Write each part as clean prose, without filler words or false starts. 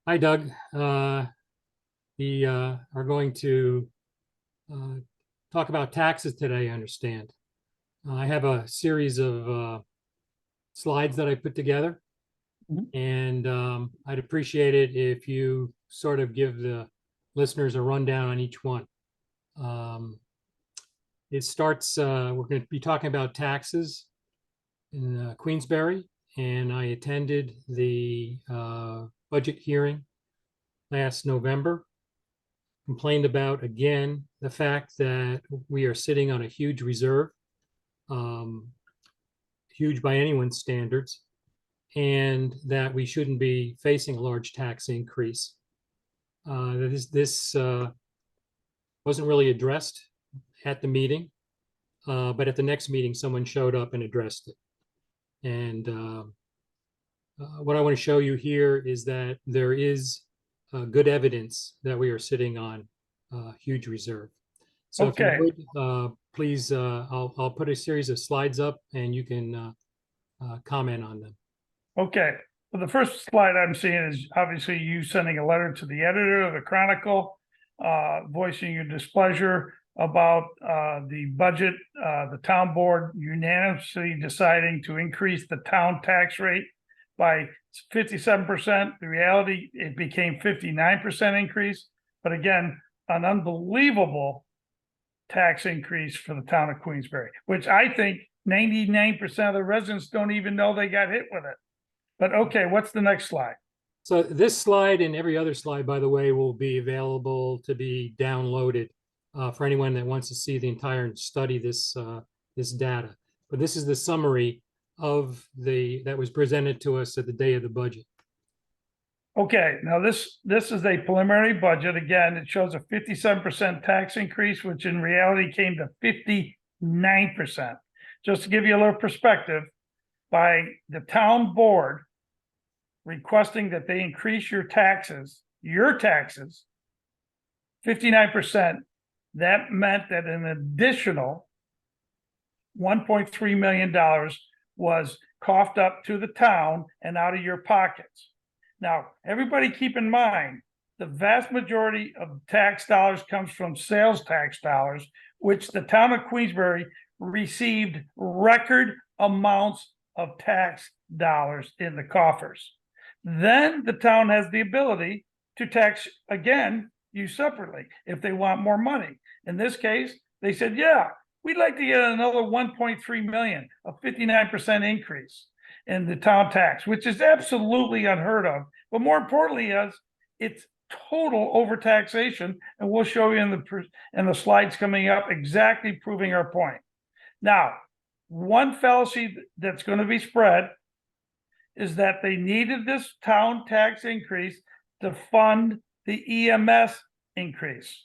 Hi, Doug. We are going to uh, talk about taxes today, I understand. I have a series of slides that I put together, Mhm. and I'd appreciate it if you sort of give the listeners a rundown on each one. Um, we're going to be talking about taxes in Queensbury, and I attended the budget hearing last November. Complained about again the fact that we are sitting on a huge reserve, um, huge by anyone's standards, and that we shouldn't be facing a large tax increase. This wasn't really addressed at the meeting, but at the next meeting, someone showed up and addressed it. And what I want to show you here is that there is good evidence that we are sitting on a huge reserve. So if you Okay, would, please, I'll put a series of slides up and you can comment on them. okay. Well, the first slide I'm seeing is obviously you sending a letter to the editor of the Chronicle, voicing your displeasure about the budget, the town board unanimously deciding to increase the town tax rate by 57%. The reality, it became 59% increase, but again, an unbelievable tax increase for the town of Queensbury, which I think 99% of the residents don't even know they got hit with it. But okay, what's the next slide? So this slide and every other slide, by the way, will be available to be downloaded for anyone that wants to see the entire and study this data. But this is the summary of that was presented to us at the day of the budget. Okay, now this is a preliminary budget. Again, it shows a 57% tax increase, which in reality came to 59%. Just to give you a little perspective, by the town board requesting that they increase your taxes 59%, that meant that an additional $1.3 million was coughed up to the town and out of your pockets. Now, everybody keep in mind, the vast majority of tax dollars comes from sales tax dollars, which the town of Queensbury received record amounts of tax dollars in the coffers. Then the town has the ability to tax again you separately if they want more money. In this case, they said, yeah, we'd like to get another 1.3 million, a 59% increase in the town tax, which is absolutely unheard of. But more importantly, is it's total overtaxation, and we'll show you in the slides coming up exactly proving our point. Now, one fallacy that's going to be spread is that they needed this town tax increase to fund the EMS increase.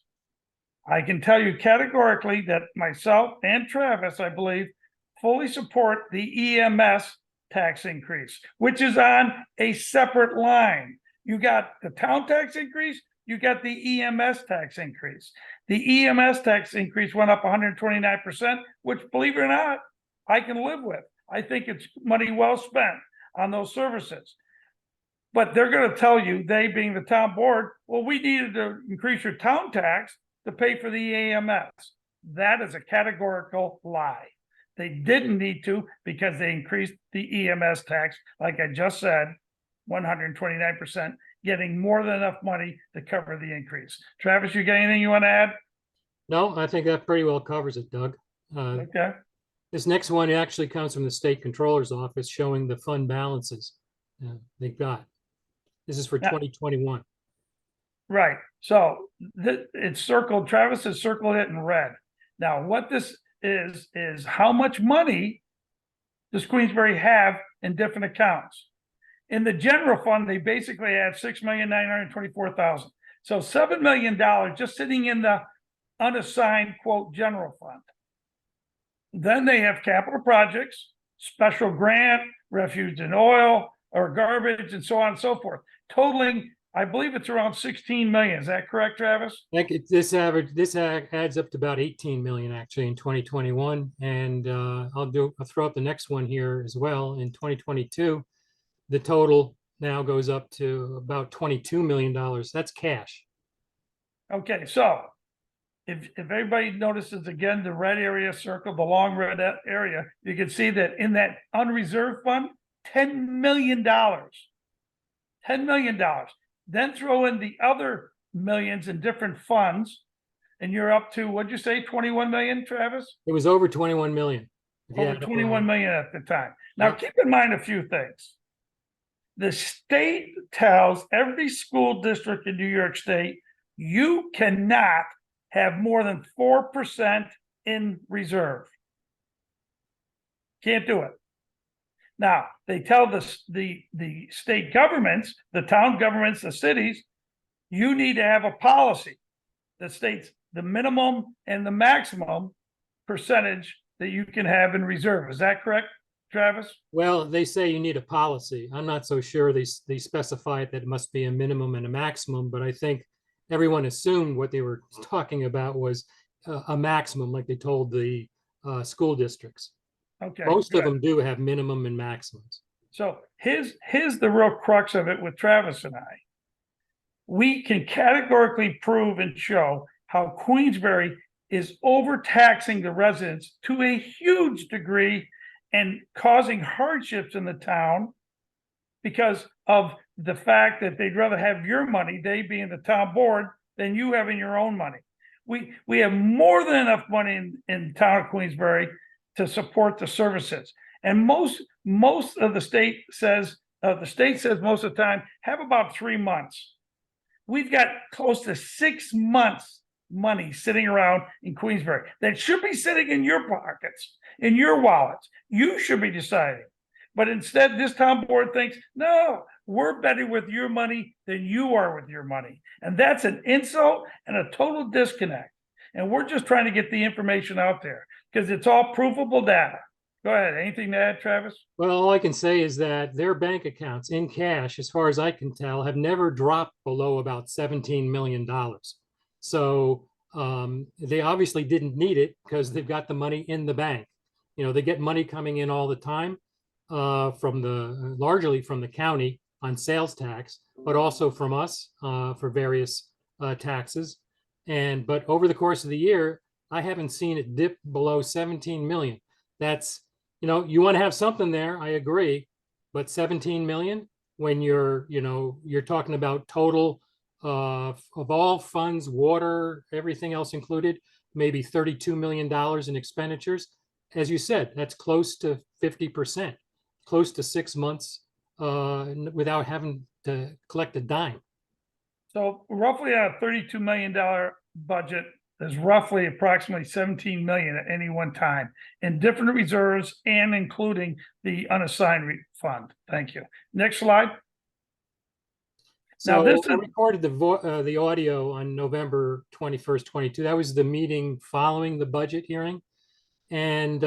I can tell you categorically that myself and Travis, I believe, fully support the EMS tax increase, which is on a separate line. You got the town tax increase, you got the EMS tax increase. The EMS tax increase went up 129%, which, believe it or not, I can live with. I think it's money well spent on those services. But they're going to tell you, they being the town board, well, we needed to increase your town tax to pay for the EMS. That is a categorical lie. They didn't need to because they increased the EMS tax, like I just said, 129%, getting more than enough money to cover the increase. Travis, you got anything you want to add? No, I think that pretty well covers it, Doug. Okay. This next one actually comes from the state controller's office showing the fund balances they've got. This is for Yeah. 2021. Right. So it's circled, Travis has circled it in red. Now, what this is how much money does Queensbury have in different accounts? In the general fund, they basically have $6,924,000. So $7 million just sitting in the unassigned quote general fund. Then they have capital projects, special grant, refuge and oil or garbage, and so on and so forth, totaling, I believe it's around 16 million. Is that correct, Travis? This adds up to about 18 million actually in 2021. And I'll throw up the next one here as well. In 2022, the total now goes up to about $22 million. That's cash. Okay, so if everybody notices again, the red area circled, the long red area, you can see that in that unreserved fund, $10 million. $10 million. Then throw in the other millions in different funds, and you're up to, what'd you say, 21 million, Travis? It was over 21 million. If you Over add all 21 that. million at the time. Now, Yep. keep in mind a few things. The state tells every school district in New York State, you cannot have more than 4% in reserve. Can't do it. Now, they tell the state governments, the town governments, the cities, you need to have a policy that states the minimum and the maximum percentage that you can have in reserve. Is that correct, Travis? Well, they say you need a policy. I'm not so sure they specify that it must be a minimum and a maximum, but I think everyone assumed what they were talking about was a maximum, like they told the school districts. Okay. Most of good. them do have minimum and maximums. So here's the real crux of it with Travis and I. We can categorically prove and show how Queensbury is overtaxing the residents to a huge degree and causing hardships in the town because of the fact that they'd rather have your money, they being the town board, than you having your own money. We have more than enough money in town of Queensbury to support the services. And most of the state says most of the time, have about 3 months. We've got close to 6 months money sitting around in Queensbury that should be sitting in your pockets, in your wallets. You should be deciding. But instead, this town board thinks, no, we're better with your money than you are with your money. And that's an insult and a total disconnect. And we're just trying to get the information out there because it's all provable data. Go ahead. Anything to add, Travis? Well, all I can say is that their bank accounts in cash, as far as I can tell, have never dropped below about $17 million. So they obviously didn't need it because they've got the money in the bank. You know, they get money coming in all the time largely from the county on sales tax, but also from us for various taxes. But over the course of the year, I haven't seen it dip below 17 million. That's, you know, you want to have something there, I agree, but 17 million when you're talking about total of all funds, water, everything else included, maybe $32 million in expenditures. As you said, that's close to 50%, close to 6 months without having to collect a dime. So roughly a $32 million budget, there's roughly approximately 17 million at any one time in different reserves and including the unassigned fund. Thank you. Next slide. So this I is- recorded the audio on November 21st, 22. That was the meeting following the budget hearing. And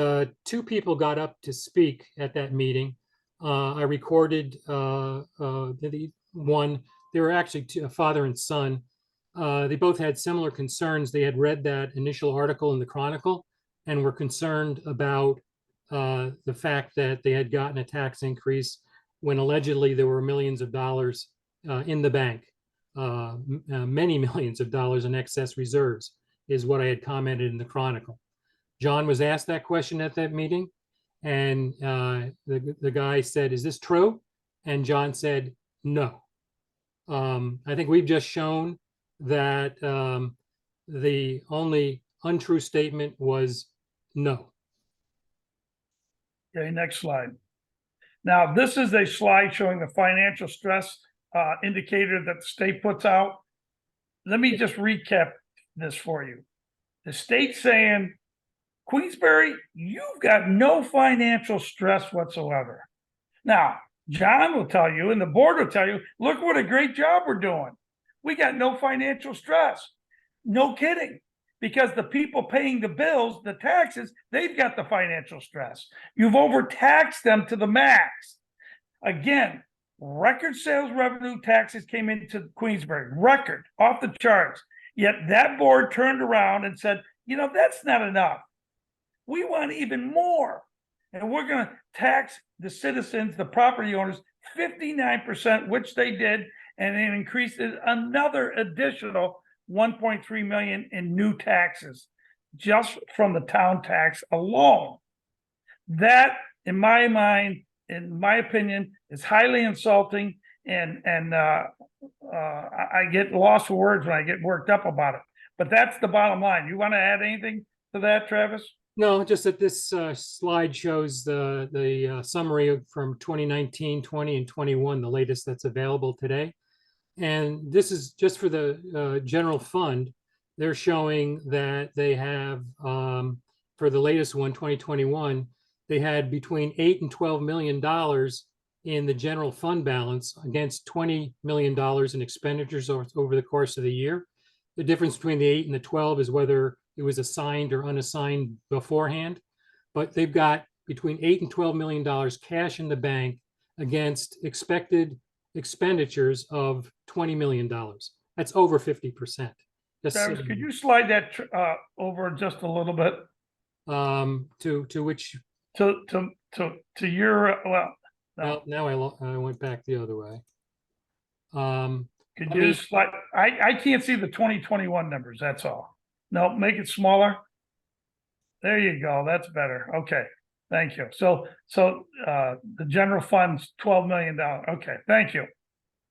2 people got up to speak at that meeting. I recorded the one. They were actually a father and son. They both had similar concerns. They had read that initial article in the Chronicle and were concerned about the fact that they had gotten a tax increase when allegedly there were millions of dollars in the bank, many millions of dollars in excess reserves, is what I had commented in the Chronicle. John was asked that question at that meeting, and the guy said, "Is this true?" And John said, "No." I think we've just shown that the only untrue statement was no. Okay, next slide. Now, this is a slide showing the financial stress indicator that the state puts out. Let me just recap this for you. The state's saying, Queensbury, you've got no financial stress whatsoever. Now, John will tell you, and the board will tell you, look what a great job we're doing. We got no financial stress. No kidding. Because the people paying the bills, the taxes, they've got the financial stress. You've overtaxed them to the max. Again, record sales revenue taxes came into Queensbury, record, off the charts. Yet that board turned around and said, you know, that's not enough. We want even more. And we're going to tax the citizens, the property owners, 59%, which they did, and then increased it another additional 1.3 million in new taxes just from the town tax alone. That, in my mind, in my opinion, is highly insulting, and I get lost for words when I get worked up about it. But that's the bottom line. You want to add anything to that, Travis? No, just that this slide shows the summary from 2019, 20, and 21, the latest that's available today. And this is just for the general fund. They're showing that they have, for the latest one, 2021, they had between $8 and $12 million in the general fund balance against $20 million in expenditures over the course of the year. The difference between the 8 and the 12 is whether it was assigned or unassigned beforehand. But they've got between $8 and $12 million cash in the bank against expected expenditures of $20 million. That's over 50%. Travis, could you slide that over just a little bit to which? to your Well, now I went back the other way. Could you slide? I can't see the 2021 numbers. That's all. No, make it smaller. There you go. That's better. Okay. Thank you. So the general fund's $12 million. Okay. Thank you.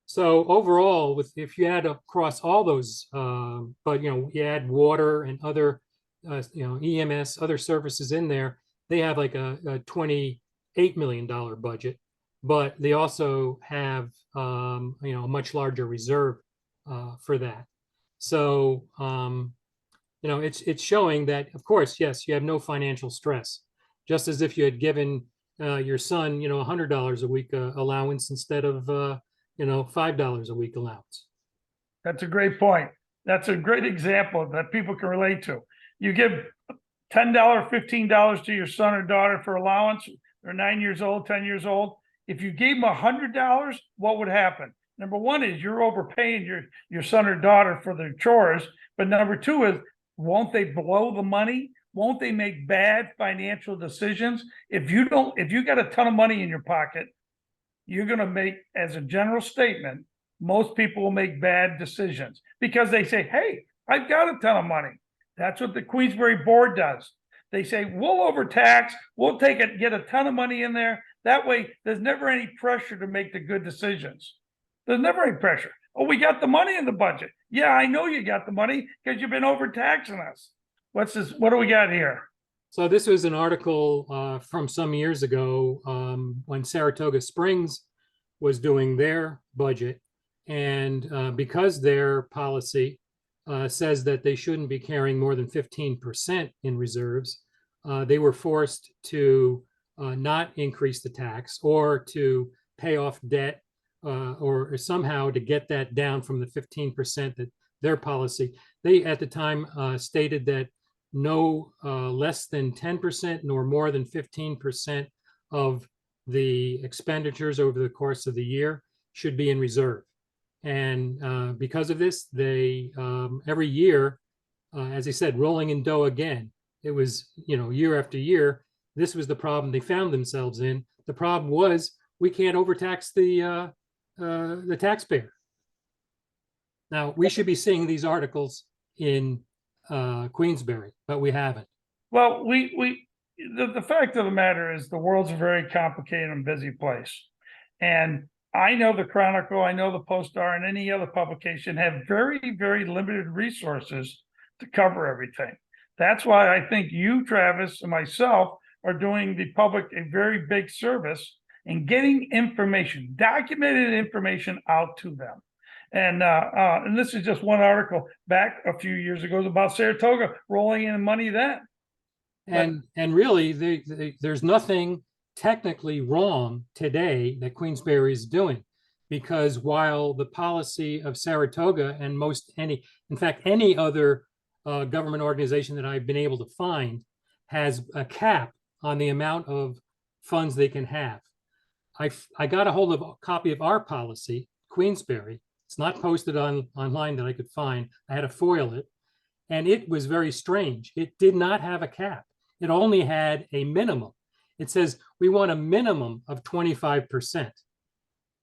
So overall, if you add across all those, but you add water and other, EMS, other services in there, they have like a $28 million budget, but they also have, a much larger reserve for that. So, it's showing that, of course, yes, you have no financial stress, just as if you had given your son, $100 a week allowance instead of, $5 a week allowance. That's a great point. That's a great example that people can relate to. You give $10, $15 to your son or daughter for allowance. They're 9 years old, 10 years old. If you gave them $100, what would happen? Number one is you're overpaying your son or daughter for their chores. But number two is, won't they blow the money? Won't they make bad financial decisions? If you got a ton of money in your pocket, you're going to make, as a general statement, most people will make bad decisions because they say, hey, I've got a ton of money. That's what the Queensberry board does. They say, we'll overtax, we'll take it, get a ton of money in there. That way, there's never any pressure to make the good decisions. There's never any pressure. Oh, we got the money in the budget. Yeah, I know you got the money because you've been overtaxing us. What's this? What do we got here? So this was an article from some years ago when Saratoga Springs was doing their budget. And because their policy says that they shouldn't be carrying more than 15% in reserves, they were forced to not increase the tax or to pay off debt or somehow to get that down from the 15% that their policy. They at the time stated that no less than 10% nor more than 15% of the expenditures over the course of the year should be in reserve. And because of this, they every year, as I said, rolling in dough again. It was, year after year, this was the problem they found themselves in. The problem was we can't overtax the taxpayer. Now, we should be seeing these articles in Queensberry, but we haven't. Well, the fact of the matter is the world's a very complicated and busy place. And I know the Chronicle, I know the Post-Star, and any other publication have very, very limited resources to cover everything. That's why I think you, Travis, and myself are doing the public a very big service in getting information, documented information out to them. And this is just one article back a few years ago about Saratoga rolling in money then. And really, there's nothing technically wrong today that Queensberry is doing, because while the policy of Saratoga and any other government organization that I've been able to find has a cap on the amount of funds they can have. I got a hold of a copy of our policy, Queensberry. It's not posted online that I could find. I had to foil it, and it was very strange. It did not have a cap. It only had a minimum. It says we want a minimum of 25%.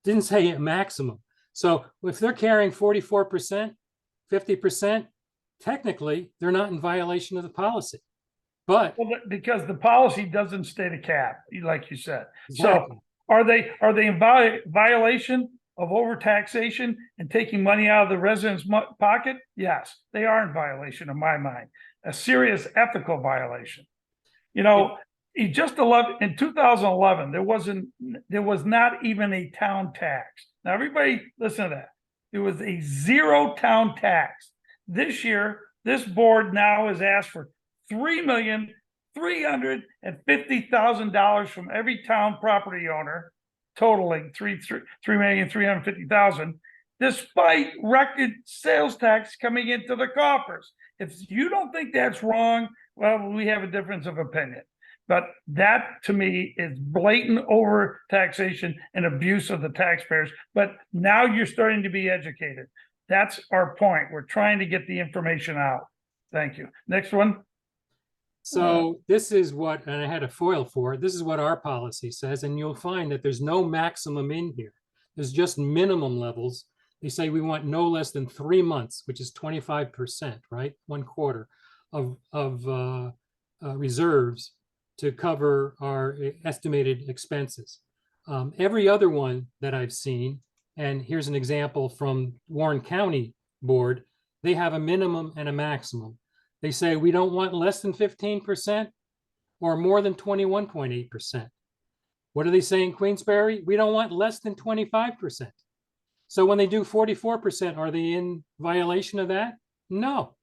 didn't say a maximum. So if they're carrying 44%, 50%, technically they're not in violation of the policy. But Well, because the policy doesn't state a cap, like you said. So exactly, are they in violation of overtaxation and taking money out of the residents' pocket? Yes, they are in violation in my mind, a serious ethical violation. You know, in 2011, there was not even a town tax. Now, everybody listen to that. There was a zero town tax. This year, this board now has asked for $3,350,000 from every town property owner, totaling $3,350,000, despite record sales tax coming into the coffers. If you don't think that's wrong, well, we have a difference of opinion. But that to me is blatant over taxation and abuse of the taxpayers. But now you're starting to be educated. That's our point. We're trying to get the information out. Thank you. Next one. so this is what, and I had a foil for it. This is what our policy says, and you'll find that there's no maximum in here. There's just minimum levels. They say we want no less than 3 months, which is 25%, right? 1/4 of reserves to cover our estimated expenses. Every other one that I've seen, and here's an example from Warren County Board, they have a minimum and a maximum. They say we don't want less than 15% or more than 21.8%. What do they say in Queensberry? We don't want less than 25%. So when they do 44%, are they in violation of that? No,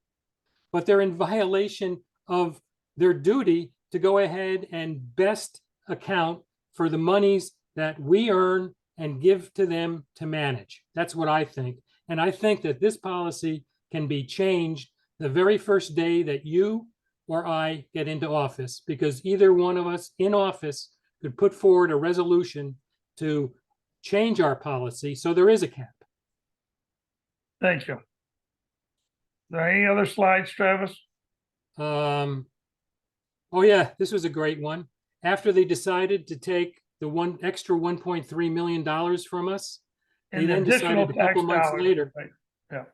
but they're in violation of their duty to go ahead and best account for the monies that we earn and give to them to manage. That's what I think. And I think that this policy can be changed the very first day that you or I get into office, because either one of us in office could put forward a resolution to change our policy so there is a cap. Thank you. Are there any other slides, Travis? Oh yeah, this was a great one. After they decided to take the extra $1.3 million from us, they And then additional decided a tax couple months dollars, later, right. Yeah.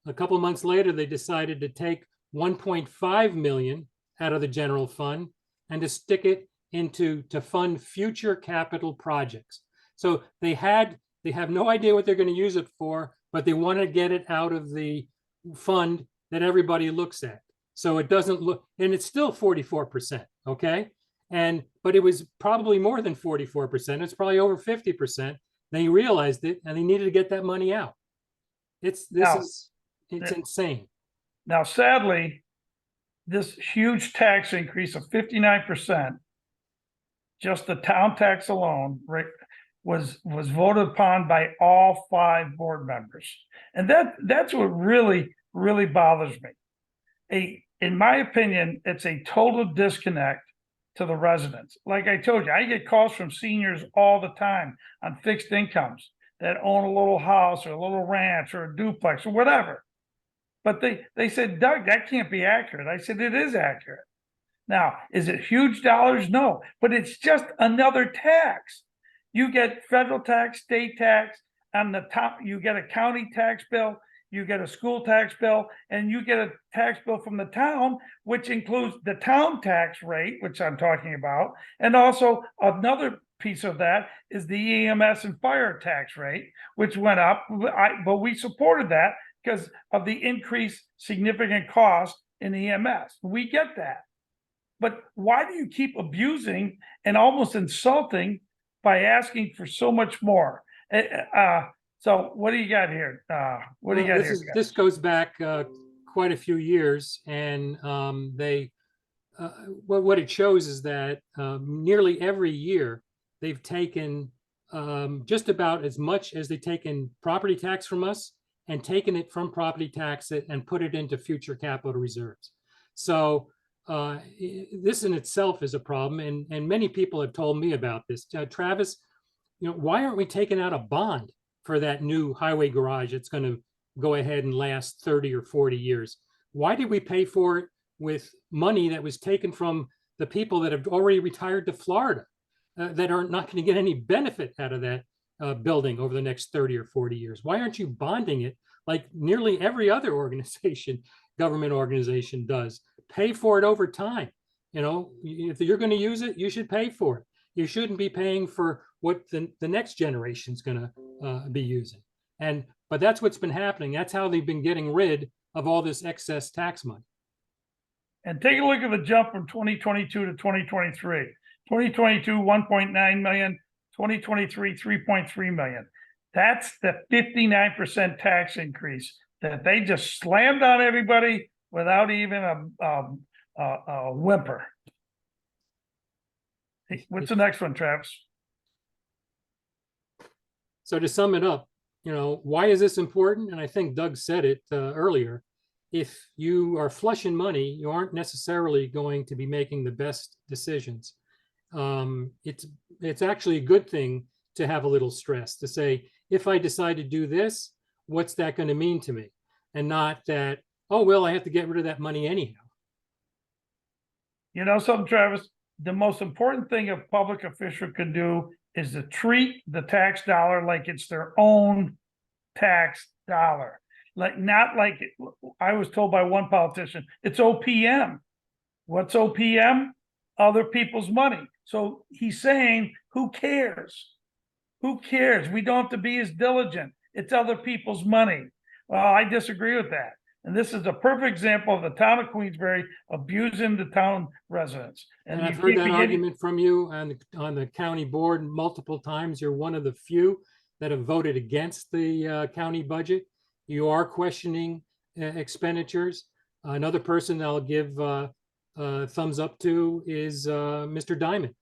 a couple months later, they decided to take 1.5 million out of the general fund and to stick it to fund future capital projects. So they have no idea what they're going to use it for, but they want to get it out of the fund that everybody looks at. So it doesn't look, and it's still 44%, okay? But it was probably more than 44%. It's probably over 50%. They realized it and they needed to get that money out. It's insane. Now, sadly, this huge tax increase of 59%, just the town tax alone, right, was voted upon by all 5 board members. And that's what really, really bothers me. In my opinion, it's a total disconnect to the residents. Like I told you, I get calls from seniors all the time on fixed incomes that own a little house or a little ranch or a duplex or whatever. But they said, Doug, that can't be accurate. I said, it is accurate. Now, is it huge dollars? No, but it's just another tax. You get federal tax, state tax, on the top, you get a county tax bill, you get a school tax bill, and you get a tax bill from the town, which includes the town tax rate, which I'm talking about. And also another piece of that is the EMS and fire tax rate, which went up, but we supported that because of the increased significant cost in EMS. We get that. But why do you keep abusing and almost insulting by asking for so much more? So what do you got here? What do you got here? This goes back quite a few years, and what it shows is that nearly every year they've taken just about as much as they've taken property tax from us and taken it from property tax and put it into future capital reserves. So this in itself is a problem, and many people have told me about this. Travis, why aren't we taking out a bond for that new highway garage that's going to go ahead and last 30 or 40 years? Why did we pay for it with money that was taken from the people that have already retired to Florida, that are not going to get any benefit out of that building over the next 30 or 40 years? Why aren't you bonding it like nearly every other organization, government organization does? Pay for it over time. You know, if you're going to use it, you should pay for it. You shouldn't be paying for what the next generation's going to be using. But that's what's been happening. That's how they've been getting rid of all this excess tax money. And take a look at the jump from 2022 to 2023. 2022, 1.9 million, 2023, 3.3 million. That's the 59% tax increase that they just slammed on everybody without even a whimper. Hey, what's the next one, Travis? So to sum it up, you know, why is this important? And I think Doug said it earlier. If you are flushing money, you aren't necessarily going to be making the best decisions. It's actually a good thing to have a little stress, to say, if I decide to do this, what's that going to mean to me? And not that, oh, well, I have to get rid of that money anyhow. You know something, Travis? The most important thing a public official can do is to treat the tax dollar like it's their own tax dollar. Like, not like I was told by one politician, it's OPM. What's OPM? Other people's money. So he's saying, who cares? Who cares? We don't have to be as diligent. It's other people's money. Well, I disagree with that. And this is a perfect example of the town of Queensbury abusing the town residents. And I've heard that argument from you on the county board multiple times. You're one of the few that have voted against the county budget. You are questioning expenditures. Another person that I'll give thumbs up to is Mr. Diamond,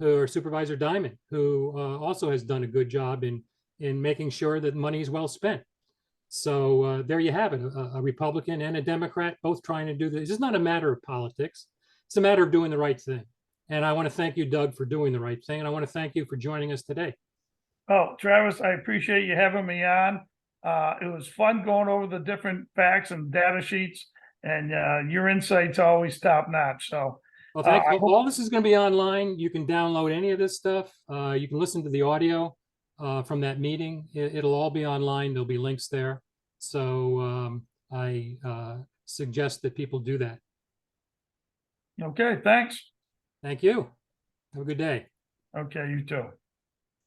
or Supervisor Diamond, who also has done a good job in making sure that money is well spent. So there you have it, a Republican and a Democrat both trying to do this. It's not a matter of politics. It's a matter of doing the right thing. And I want to thank you, Doug, for doing the right thing. And I want to thank you for joining us today. Oh, Travis, I appreciate you having me on. It was fun going over the different facts and data sheets, and your insights always top notch. So, well, thank you. All this is going to be online. You can download any of this stuff. You can listen to the audio from that meeting. It'll all be online. There'll be links there. So I suggest that people do that. Okay, thanks. Thank you. Have a good day. Okay, you too.